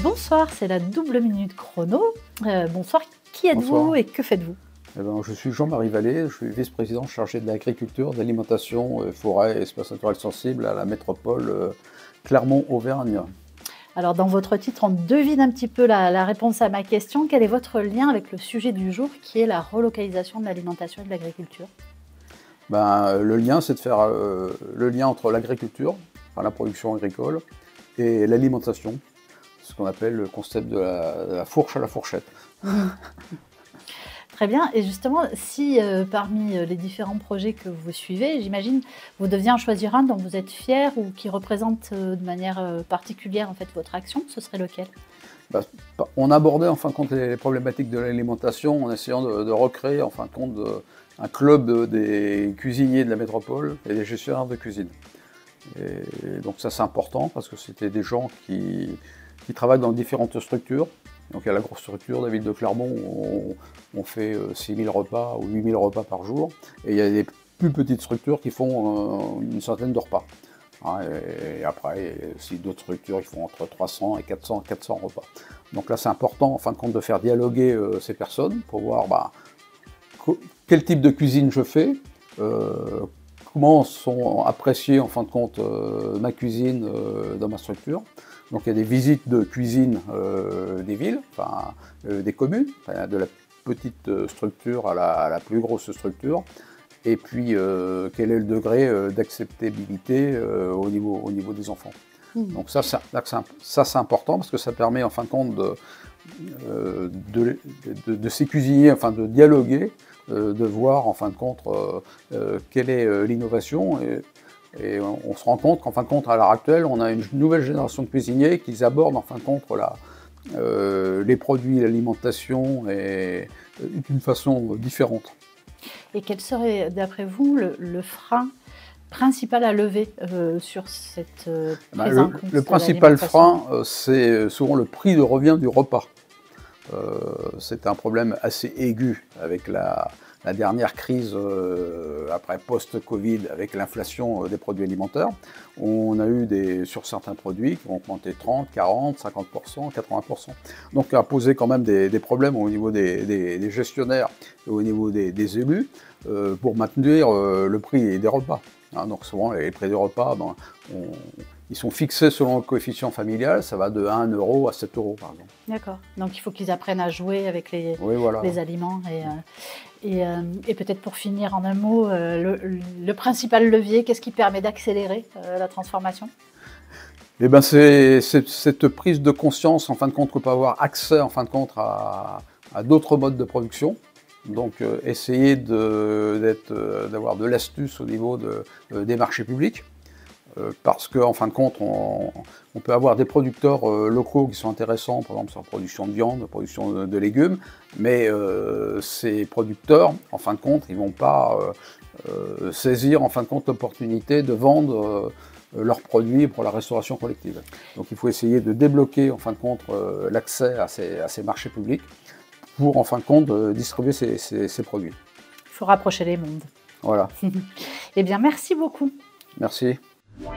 Bonsoir, c'est la double minute chrono. Bonsoir, qui êtes-vous et que faites-vous? Je suis Jean-Marie Vallée, je suis vice-président chargé de l'agriculture, de l'alimentation, forêt et espaces naturels sensibles à la métropole Clermont-Auvergne. Alors dans votre titre, on devine un petit peu la réponse à ma question. Quel est votre lien avec le sujet du jour qui est la relocalisation de l'alimentation et de l'agriculture? Le lien, c'est de faire le lien entre l'agriculture, enfin, la production agricole, et l'alimentation, ce qu'on appelle le concept de la fourche à la fourchette. Très bien. Et justement, si parmi les différents projets que vous suivez, j'imagine, vous deviez en choisir un dont vous êtes fier ou qui représente de manière particulière en fait, votre action, ce serait lequel? On abordait en fin de compte les problématiques de l'alimentation en essayant de recréer en fin de compte un club des cuisiniers de la métropole et des gestionnaires de cuisine. Et donc ça c'est important parce que c'était des gens qui travaillent dans différentes structures. Donc il y a la grosse structure de la ville de Clermont où on fait 6 000 repas ou 8 000 repas par jour. Et il y a des plus petites structures qui font une centaine de repas. Et après, il y a aussi d'autres structures qui font entre 300 et 400 repas. Donc là c'est important en fin de compte de faire dialoguer ces personnes pour voir quel type de cuisine je fais, comment sont appréciées en fin de compte ma cuisine dans ma structure. Donc il y a des visites de cuisine des villes, des communes, de la petite structure à la plus grosse structure. Et puis quel est le degré d'acceptabilité au niveau des enfants. Donc ça c'est important parce que ça permet en fin de compte de ces cuisiniers, de dialoguer, de voir en fin de compte quelle est l'innovation. Et on se rend compte qu'en fin de compte, à l'heure actuelle, on a une nouvelle génération de cuisiniers qui abordent en fin de compte les produits, l'alimentation d'une façon différente. Et quel serait, d'après vous, le frein principal à lever sur cette prise en compte? Le principal frein, c'est souvent le prix de revient du repas. C'est un problème assez aigu avec la dernière crise après post-Covid avec l'inflation des produits alimentaires. On a eu sur certains produits qui ont augmenté 30, 40, 50%, 80%. Donc ça a posé quand même des problèmes au niveau des gestionnaires et au niveau des élus pour maintenir le prix des repas. Donc souvent les prix des repas, ils sont fixés selon le coefficient familial, ça va de 1 euro à 7 euros par exemple. D'accord, donc il faut qu'ils apprennent à jouer avec les aliments. Et peut-être pour finir en un mot, le principal levier, qu'est-ce qui permet d'accélérer la transformation? C'est cette prise de conscience en fin de compte qu'on peut avoir accès en fin de compte à d'autres modes de production. Donc essayer d'avoir de l'astuce au niveau des marchés publics. Parce qu'en fin de compte, on peut avoir des producteurs locaux qui sont intéressants, par exemple sur la production de viande, la production de légumes, mais ces producteurs, en fin de compte, ils ne vont pas saisir en fin de compte l'opportunité de vendre leurs produits pour la restauration collective. Donc il faut essayer de débloquer en fin de compte l'accès à ces marchés publics pour en fin de compte distribuer ces produits. Il faut rapprocher les mondes. Voilà. Eh bien, merci beaucoup. Merci. Ouais.